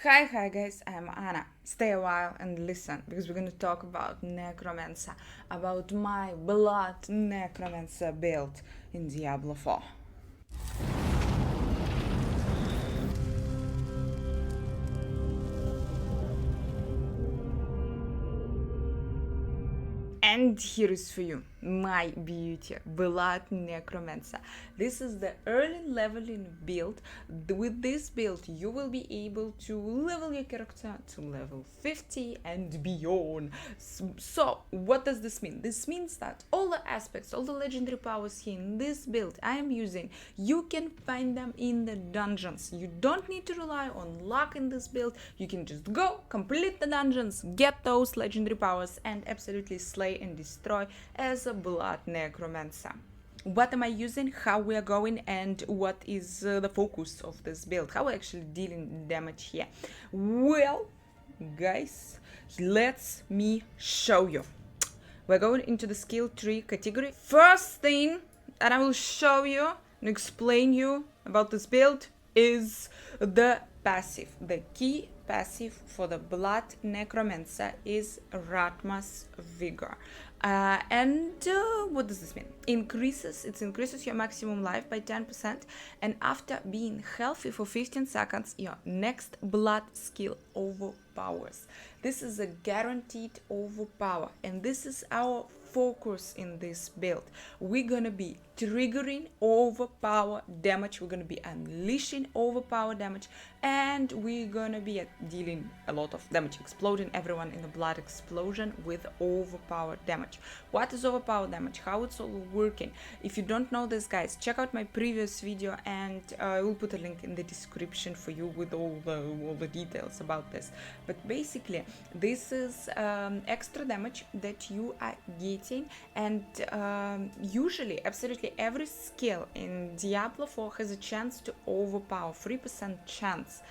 Hi guys, I'm Anna. Stay a while and listen because we're gonna talk about Necromancer, about my blood Necromancer build in Diablo 4. And here is for you my beauty blood necromancer. This is the early leveling build. With this build you will be able to level your character to level 50 and beyond. So what does this mean? This means that all the aspects, all the legendary powers here in this build I am using, you can find them in the dungeons. You don't need to rely on luck in this build. You can just go complete the dungeons, get those legendary powers, and absolutely slay and destroy as a blood necromancer. What am I using, how we are going, and what is the focus of this build, how we're actually dealing damage here? Well guys, let me show you. We're going into the skill tree category. First thing that I will show you and explain you about this build is the passive. The key passive for the blood necromancer is Ratma's Vigor. What does this mean? It increases your maximum life by 10%, and after being healthy for 15 seconds, your next blood skill overpowers. This is a guaranteed overpower, and this is our focus in this build. We're gonna be triggering overpower damage, we're gonna be unleashing overpower damage, and we're gonna be dealing a lot of damage, exploding everyone in the blood explosion with overpower damage. What is overpower damage? How it's all working? If you don't know this, guys, check out my previous video, and I will put a link in the description for you with all the details about this. But basically, this is extra damage that you are getting, and usually absolutely every skill in Diablo 4 has a chance to overpower, 3% chance.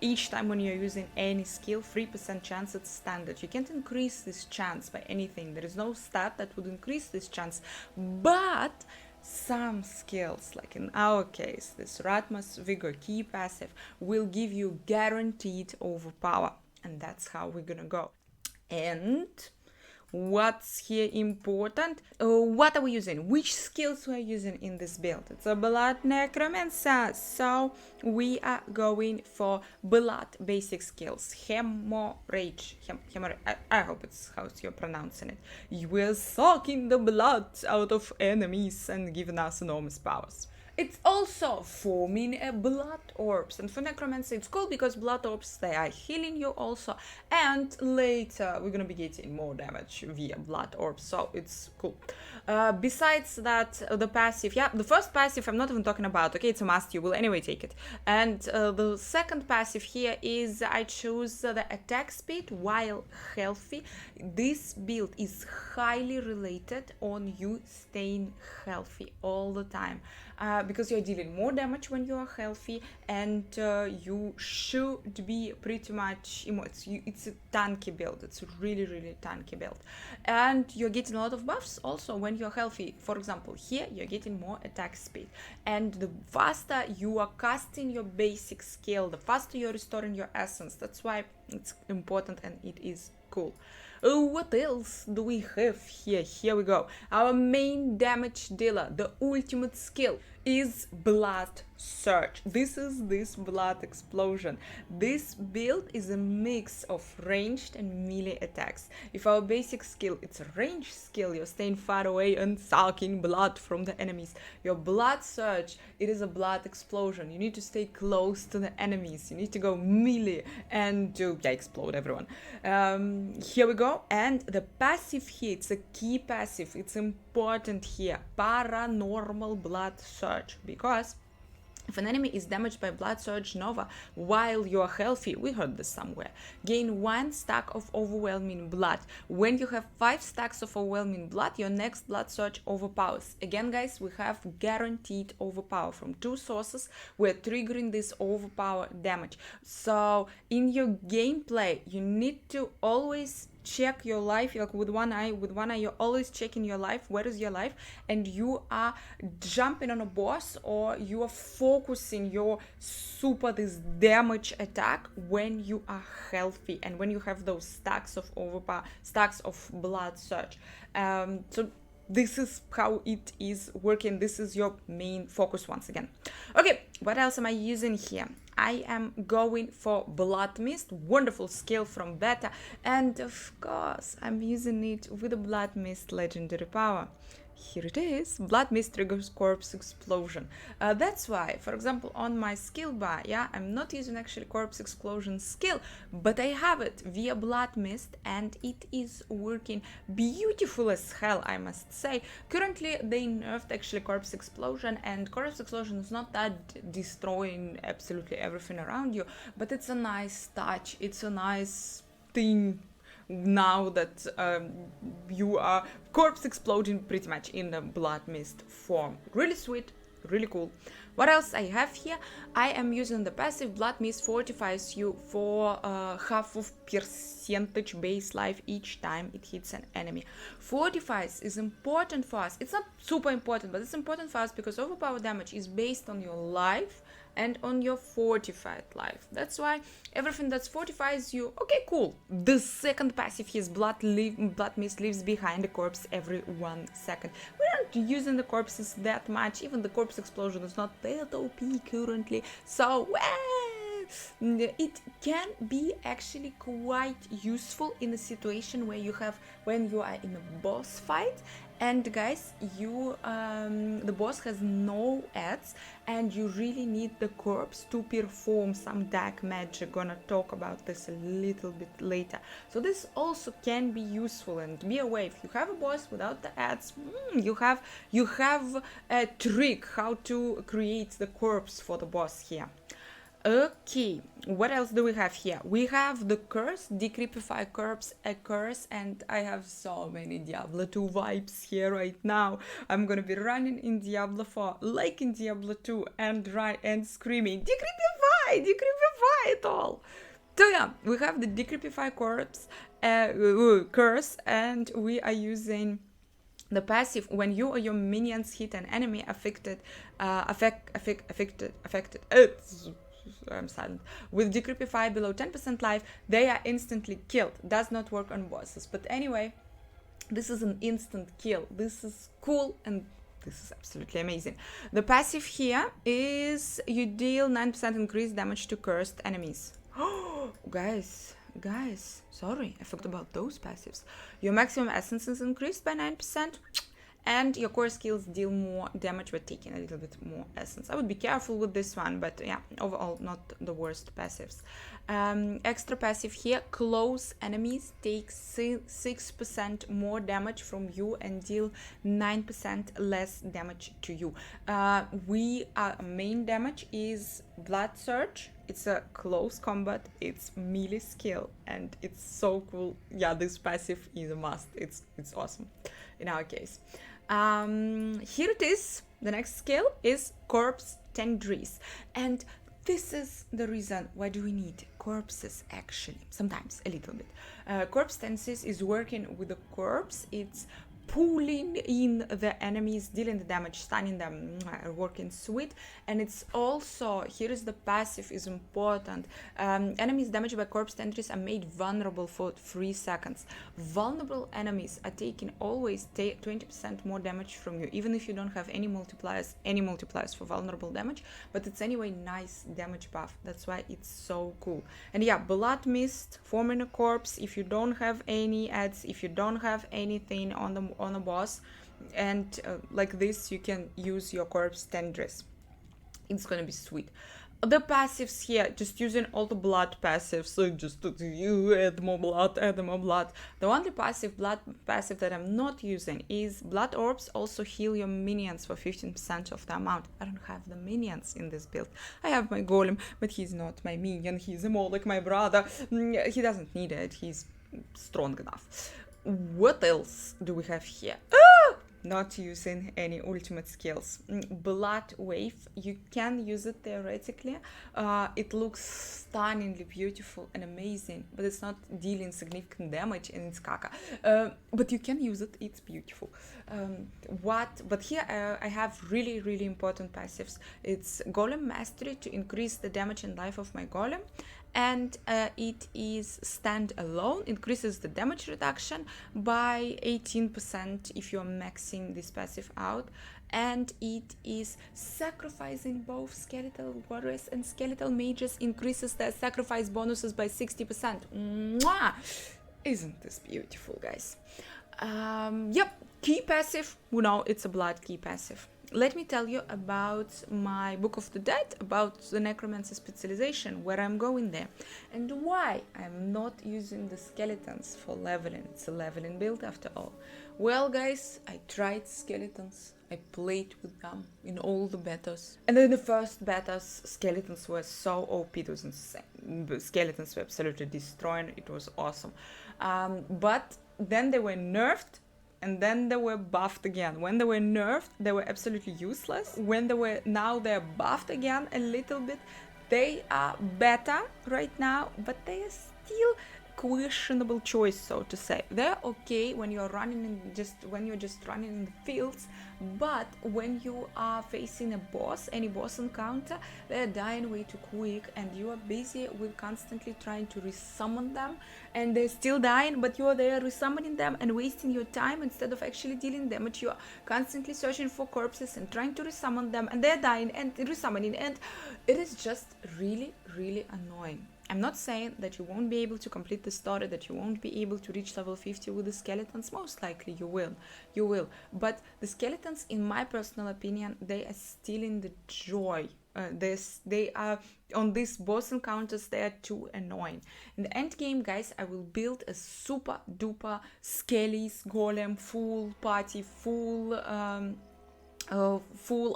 Each time when you're using any skill, 3% chance, it's standard. You can't increase this chance by anything. There is no stat that would increase this chance, but some skills, like in our case, this Ratma's Vigor key passive, will give you guaranteed overpower, and that's how we're gonna go. And what's here important? What are we using? Which skills we are using in this build? It's a blood necromancer, so we are going for blood basic skills. Hemorrhage. I hope it's how you're pronouncing it. You will sucking the blood out of enemies and giving us enormous powers. It's also forming a blood orbs, and for necromancy it's cool because blood orbs, they are healing you also, and later we're gonna be getting more damage via blood orbs, so it's cool. Besides that, the passive, the first passive I'm not even talking about, okay, it's a must, you will anyway take it. And the second passive here is I choose the attack speed while healthy. This build is highly related on you staying healthy all the time. Because you're dealing more damage when you are healthy, and you should be pretty much, it's a tanky build, it's a really tanky build, and you're getting a lot of buffs also when you're healthy. For example, here you're getting more attack speed, and the faster you are casting your basic skill, the faster you're restoring your essence. That's why it's important and it is cool. What else do we have here? Here we go. Our main damage dealer, the ultimate skill, is Blood Surge. This is this blood explosion. This build is a mix of ranged and melee attacks. If our basic skill, it's a ranged skill, you're staying far away and sucking blood from the enemies. Your Blood Surge, it is a blood explosion. You need to stay close to the enemies. You need to go melee and explode everyone. Here we go. And the passive here, it's a key passive. It's important here. Paranormal Blood Surge, because if an enemy is damaged by Blood Surge Nova while you are healthy, we heard this somewhere, gain 1 stack of overwhelming blood. When you have 5 stacks of overwhelming blood, your next Blood Surge overpowers. Again, guys, we have guaranteed overpower from 2 sources. We're triggering this overpower damage. So in your gameplay, you need to always check your life, like with one eye, you're always checking your life, where is your life, and you are jumping on a boss, or you are focusing your this damage attack when you are healthy and when you have those stacks of blood surge. So this is how it is working. This is your main focus once again. Okay, what else am I using here? I am going for Blood Mist, wonderful skill from beta, and of course I'm using it with the Blood Mist legendary power. Here it is. Blood Mist triggers corpse explosion. That's why, for example, on my skill bar, yeah, I'm not using actually corpse explosion skill, but I have it via Blood Mist, and it is working beautiful as hell, I must say. Currently, they nerfed actually corpse explosion, and corpse explosion is not that destroying absolutely everything around you, but it's a nice touch. It's a nice thing now that you are corpse exploding pretty much in the Blood Mist form. Really sweet, really cool. What else I have here? I am using the passive. Blood Mist fortifies you for half of percentage base life each time it hits an enemy. Fortifies is important for us. It's not super important, but it's important for us because overpower damage is based on your life and on your fortified life. That's why everything that fortifies you, okay, cool. The second passive, his Blood Mist leaves behind the corpse every 1 second. We aren't using the corpses that much. Even the corpse explosion is not that OP currently. So, it can be actually quite useful in a situation where when you are in a boss fight, and guys, the boss has no ads, and you really need the corpse to perform some dark magic. Gonna talk about this a little bit later. So this also can be useful, and be aware, if you have a boss without the ads, you have a trick how to create the corpse for the boss here. Okay, what else do we have here? We have the curse, decreepify corpse, a curse, and I have so many Diablo 2 vibes here right now. I'm gonna be running in Diablo 4, like in Diablo 2, and screaming, decreepify it all. So yeah, we have the decreepify corpse, curse, and we are using the passive when you or your minions hit an enemy affected. I'm silent. With decreepify below 10% life, they are instantly killed. Does not work on bosses. But anyway, this is an instant kill. This is cool, and this is absolutely amazing. The passive here is you deal 9% increased damage to cursed enemies. Oh, guys, sorry, I forgot about those passives. Your maximum essence is increased by 9%. And your core skills deal more damage by taking a little bit more essence. I would be careful with this one, but yeah, overall not the worst passives. Extra passive here, close enemies take 6% more damage from you and deal 9% less damage to you. Main damage is Blood Surge. It's a close combat, it's melee skill, and it's so cool. Yeah, this passive is a must. It's awesome in our case. Here it is. The next skill is Corpse Tenderis, and this is the reason why do we need corpses actually. Sometimes a little bit. Corpse Tenderis is working with the corpse. It's pulling in the enemies, dealing the damage, stunning them, working sweet. And it's also, here is the passive is important. Enemies damaged by corpse Tenderis are made vulnerable for 3 seconds. Vulnerable enemies are taking always 20% more damage from you, even if you don't have any multipliers for vulnerable damage, but it's anyway nice damage buff. That's why it's so cool. And yeah, Blood Mist, forming a corpse, if you don't have any ads, if you don't have anything on a boss, and like this, you can use your corpse Tenderis. It's gonna be sweet. The passives here, just using all the blood passives, so just you add more blood. The only blood passive that I'm not using is Blood Orbs. Also heal your minions for 15% of the amount. I don't have the minions in this build. I have my golem, but he's not my minion. He's more like my brother. He doesn't need it. He's strong enough. What else do we have here? not using any ultimate skills. Blood Wave, you can use it theoretically. It looks stunningly beautiful and amazing, but it's not dealing significant damage and it's caca. But you can use it, it's beautiful. But here I have really important passives. It's Golem Mastery to increase the damage and life of my golem, and it is stand alone, increases the damage reduction by 18% if you're maxing this passive out, and it is sacrificing both skeletal warriors and skeletal mages, increases their sacrifice bonuses by 60%. Mwah! Isn't this beautiful, guys? Yep, key passive, it's a blood key passive. Let me tell you about my Book of the Dead, about the Necromancer specialization, where I'm going there, and why I'm not using the skeletons for leveling. It's a leveling build after all. Well, guys, I tried skeletons. I played with them in all the betas. And in the first betas, skeletons were so OP. It was insane. The skeletons were absolutely destroying. It was awesome. But then they were nerfed, and then they were buffed again. When they were nerfed, they were absolutely useless. Now they're buffed again a little bit. They are better right now, but they are still questionable choice, so to say. They're okay when you're when you're just running in the fields, but when you are facing a boss, any boss encounter, they're dying way too quick, and you are busy with constantly trying to resummon them, and they're still dying, but you're there resummoning them and wasting your time instead of actually dealing damage. You are constantly searching for corpses and trying to resummon them, and they're dying and resummoning, and it is just really annoying. I'm not saying that you won't be able to complete the story, that you won't be able to reach level 50 with the skeletons. Most likely you will. But the skeletons, in my personal opinion, they are stealing the joy. They are, on these boss encounters, they are too annoying. In the end game, guys, I will build a super duper skellies golem, full party, full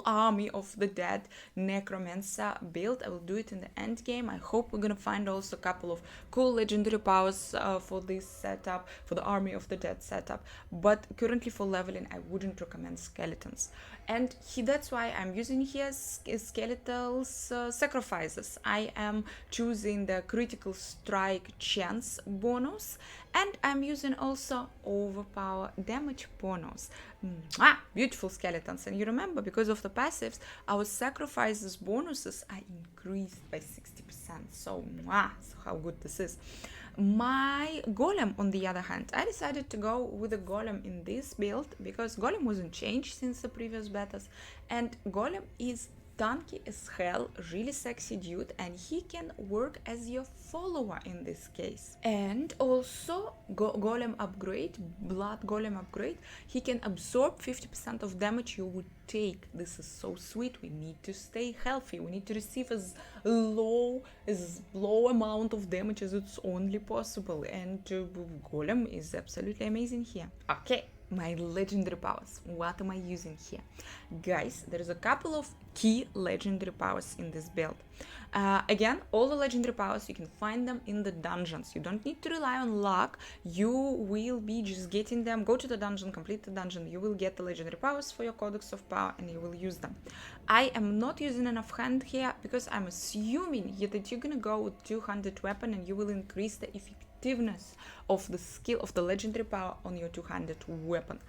army of the dead Necromancer build. I will do it in the end game. I hope we're gonna find also a couple of cool legendary powers for this setup, for the army of the dead setup. But currently for leveling, I wouldn't recommend skeletons. And that's why I'm using here skeletal sacrifices. I am choosing the critical strike chance bonus, and I'm using also overpower damage bonus. Beautiful skeletons. And you remember, because of the passives, our sacrifices bonuses are increased by 60%. So how good this is. My golem, on the other hand, I decided to go with a golem in this build because golem wasn't changed since the previous betas, and golem is tanky as hell, really sexy dude, and he can work as your follower in this case. And also golem upgrade, blood golem upgrade, he can absorb 50% of damage you would take. This is so sweet. We need to stay healthy. We need to receive as low amount of damage as it's only possible, and golem is absolutely amazing here. Okay, my legendary powers. What am I using here? Guys, there's a couple of key legendary powers in this build. Again, all the legendary powers, you can find them in the dungeons. You don't need to rely on luck. You will be just getting them. Go to the dungeon, complete the dungeon. You will get the legendary powers for your Codex of Power, and you will use them. I am not using an offhand here because I'm assuming that you're gonna go with 200 weapon and you will increase the effectiveness of the skill of the legendary power on your 200 weapon.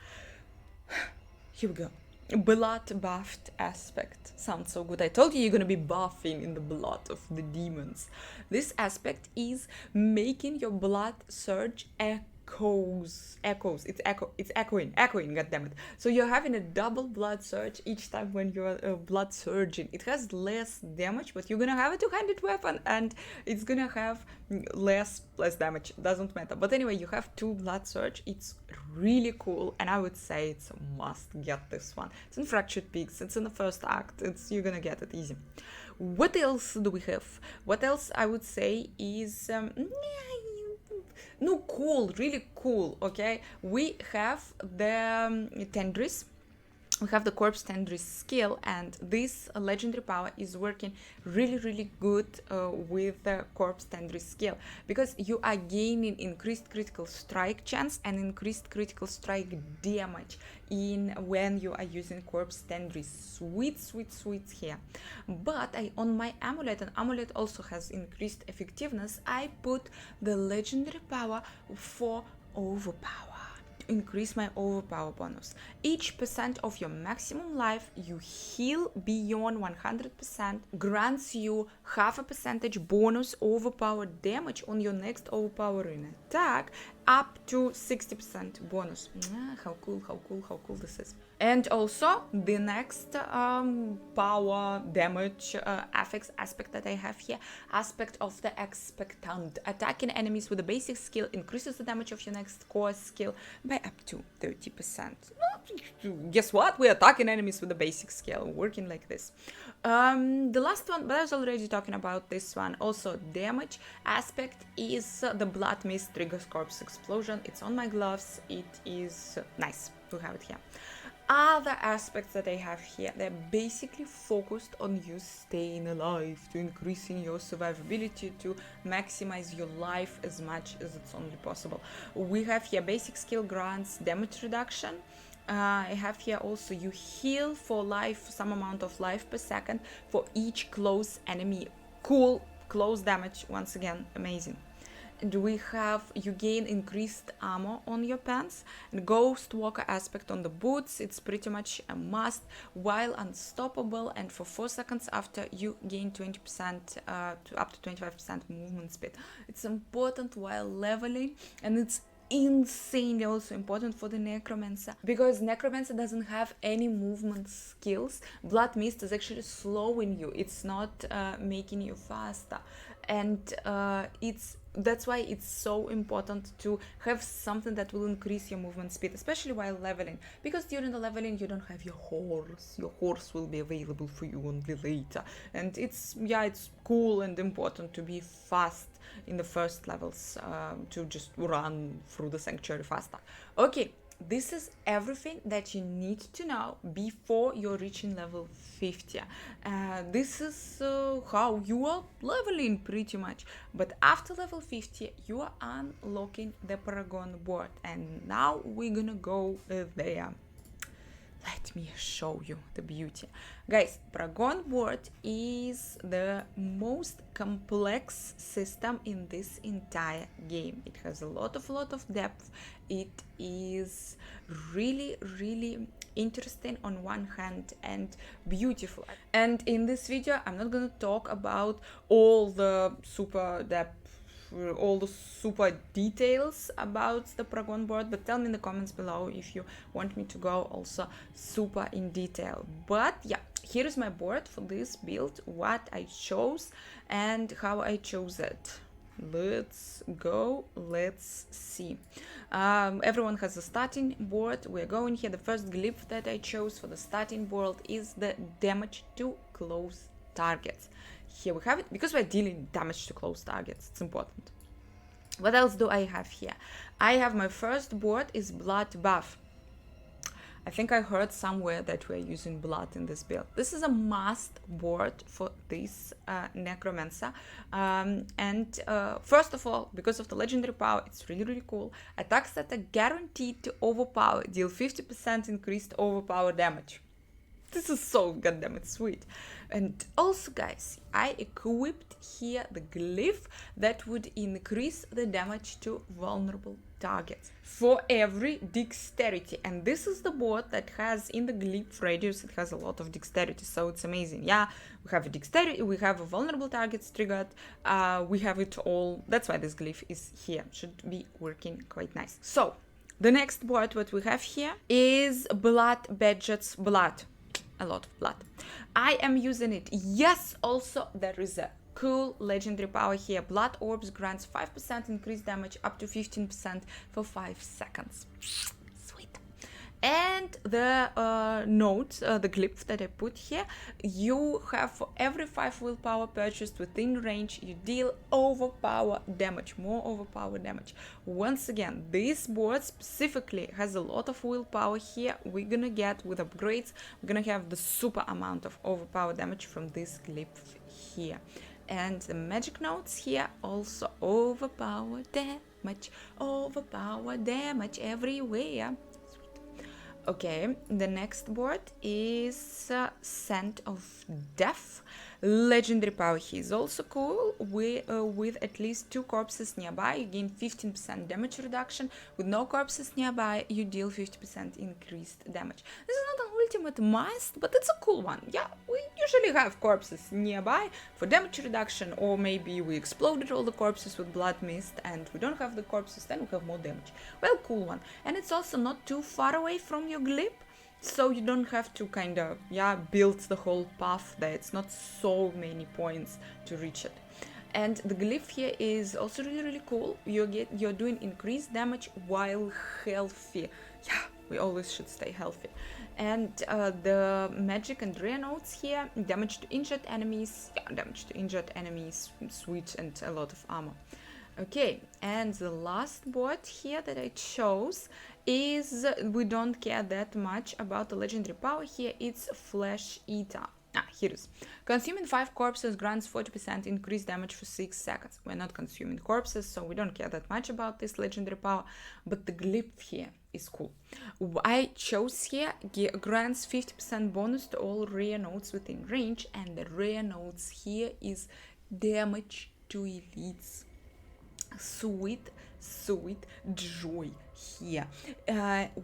Here we go. Blood buffed aspect. Sounds so good. I told you you're gonna be buffing in the blood of the demons. This aspect is making your blood surge echoes. It's echoing, goddammit. So you're having a double blood surge each time when you're blood surging. It has less damage, but you're gonna have a 200 weapon and it's gonna have less damage. Doesn't matter. But anyway, you have 2 blood surge. It's really cool, and I would say it's a must get this one. It's in Fractured Peaks. It's in the first act. You're gonna get it easy. What else do we have? What else I would say is cool, really cool. Okay, we have the Tenderis. we have the Corpse Tenderis skill, and this legendary power is working really good with the Corpse Tenderis skill, because you are gaining increased critical strike chance and increased critical strike damage in when you are using Corpse Tenderis. Sweet here. But on my amulet, and amulet also has increased effectiveness, I put the legendary power for overpower. Increase my overpower bonus. Each percent of your maximum life you heal beyond 100% grants you half a percentage bonus overpower damage on your next overpowering attack, up to 60% bonus. How cool this is. And also the next power damage affects aspect that I have here, aspect of the expectant. Attacking enemies with a basic skill increases the damage of your next core skill by up to 30%. Guess what? We're attacking enemies with a basic skill, working like this. The last one, but I was already talking about this one. Also, damage aspect is the blood mist triggers corpse explosion. It's on my gloves. It is nice to have it here. Other aspects that I have here, they're basically focused on you staying alive, to increasing your survivability, to maximize your life as much as it's only possible. We have here basic skill grants damage reduction. I have here also you heal for life, some amount of life per second for each close enemy. Cool, close damage, once again, amazing. And we have you gain increased armor on your pants, and ghost walker aspect on the boots. It's pretty much a must while unstoppable, and for 4 seconds after you gain 20% to up to 25% movement speed. It's important while leveling, and it's insanely also important for the Necromancer, because Necromancer doesn't have any movement skills. Blood mist is actually slowing you, it's not making you faster, and that's why it's so important to have something that will increase your movement speed, especially while leveling, because during the leveling you don't have your horse will be available for you only later, and it's cool and important to be fast in the first levels, to just run through the sanctuary faster. Okay, this is everything that you need to know before you're reaching level 50. This is how you are leveling pretty much. But after level 50, you are unlocking the Paragon board. And now we're gonna go there. Let me show you the beauty. Guys, Paragon board is the most complex system in this entire game. It has a lot of depth. It is really interesting on one hand and beautiful. And in this video, I'm not gonna talk about all the super depth, all the super details about the Paragon board, but tell me in the comments below if you want me to go also super in detail. But yeah, here is my board for this build, what I chose and how I chose it. Let's go, let's see. Everyone has a starting board. We're going here. The first glyph that I chose for the starting board is the damage to close targets. Here we have it, because we're dealing damage to close targets, it's important. What else do I have here? I have my first board is blood buff. I think I heard somewhere that we're using blood in this build. This is a must board for this Necromancer. First of all, because of the legendary power, it's really cool. Attacks that are guaranteed to overpower deal 50% increased overpower damage. This is so goddamn sweet. And also, guys, I equipped here the glyph that would increase the damage to vulnerable targets for every dexterity. And this is the board that has in the glyph radius, it has a lot of dexterity, so it's amazing. Yeah, we have a dexterity, we have a vulnerable targets triggered, we have it all. That's why this glyph is here. Should be working quite nice. So the next board what we have here is blood badges blood. A lot of blood. I am using it. Yes, also there is a cool legendary power here. Blood orbs grants 5% increased damage up to 15% for 5 seconds. Sweet. And the note, the glyph that I put here, you have for every 5 willpower purchased within range, you deal overpower damage, more overpower damage. Once again, this board specifically has a lot of willpower here. We're gonna get with upgrades, we're gonna have the super amount of overpower damage from this glyph here. And the magic notes here also overpower damage everywhere. Okay, the next board is Scent of Death. Legendary power here is also cool. With at least 2 corpses nearby, you gain 15% damage reduction. With no corpses nearby, you deal 50% increased damage. This is not an ultimate must, but it's a cool one. Yeah, we usually have corpses nearby for damage reduction, or maybe we exploded all the corpses with blood mist and we don't have the corpses, then we have more damage. Well, cool one. And it's also not too far away from your glyph, so you don't have to kind of build the whole path there. It's not so many points to reach it. And the glyph here is also really cool. You're doing increased damage while healthy. Yeah, we always should stay healthy. And the magic and rare notes here: damage to injured enemies, sweet, and a lot of armor. Okay, and the last board here that I chose is, we don't care that much about the legendary power here, it's Flesh Eater. Here it is. Consuming 5 corpses grants 40% increased damage for 6 seconds. We're not consuming corpses, so we don't care that much about this legendary power, but the glyph here is cool. I chose here grants 50% bonus to all rare notes within range, and the rare notes here is damage to elites. Sweet joy here.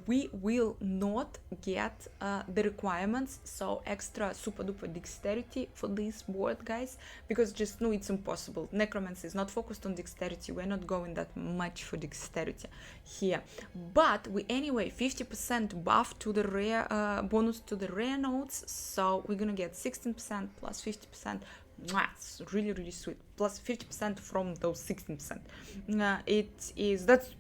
We will not get the requirements, so extra super duper dexterity for this board, guys, because just no, it's impossible. Necromancer is not focused on dexterity. We're not going that much for dexterity here, but we anyway 50% buff to the rare bonus to the rare notes, so we're gonna get 16% plus 50%. It's really sweet, plus 50% from those 16%.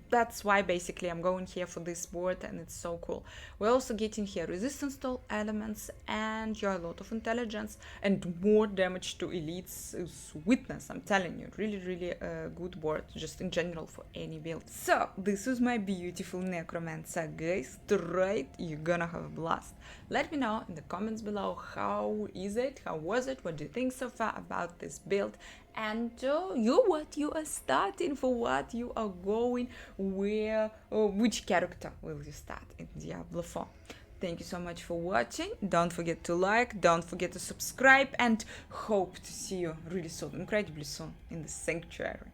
That's why basically I'm going here for this board, and it's so cool. We're also getting here resistance to all elements, and a lot of intelligence, and more damage to elites. Sweetness, I'm telling you, really a good board just in general for any build. So this is my beautiful Necromancer, guys. Try it, you're gonna have a blast. Let me know in the comments below, how is it, how was it, what do you think so far about this build, and what you are starting, for what you are going, which character will you start in Diablo 4. Thank you so much for watching. Don't forget to like, don't forget to subscribe, and hope to see you really soon, incredibly soon, in the sanctuary.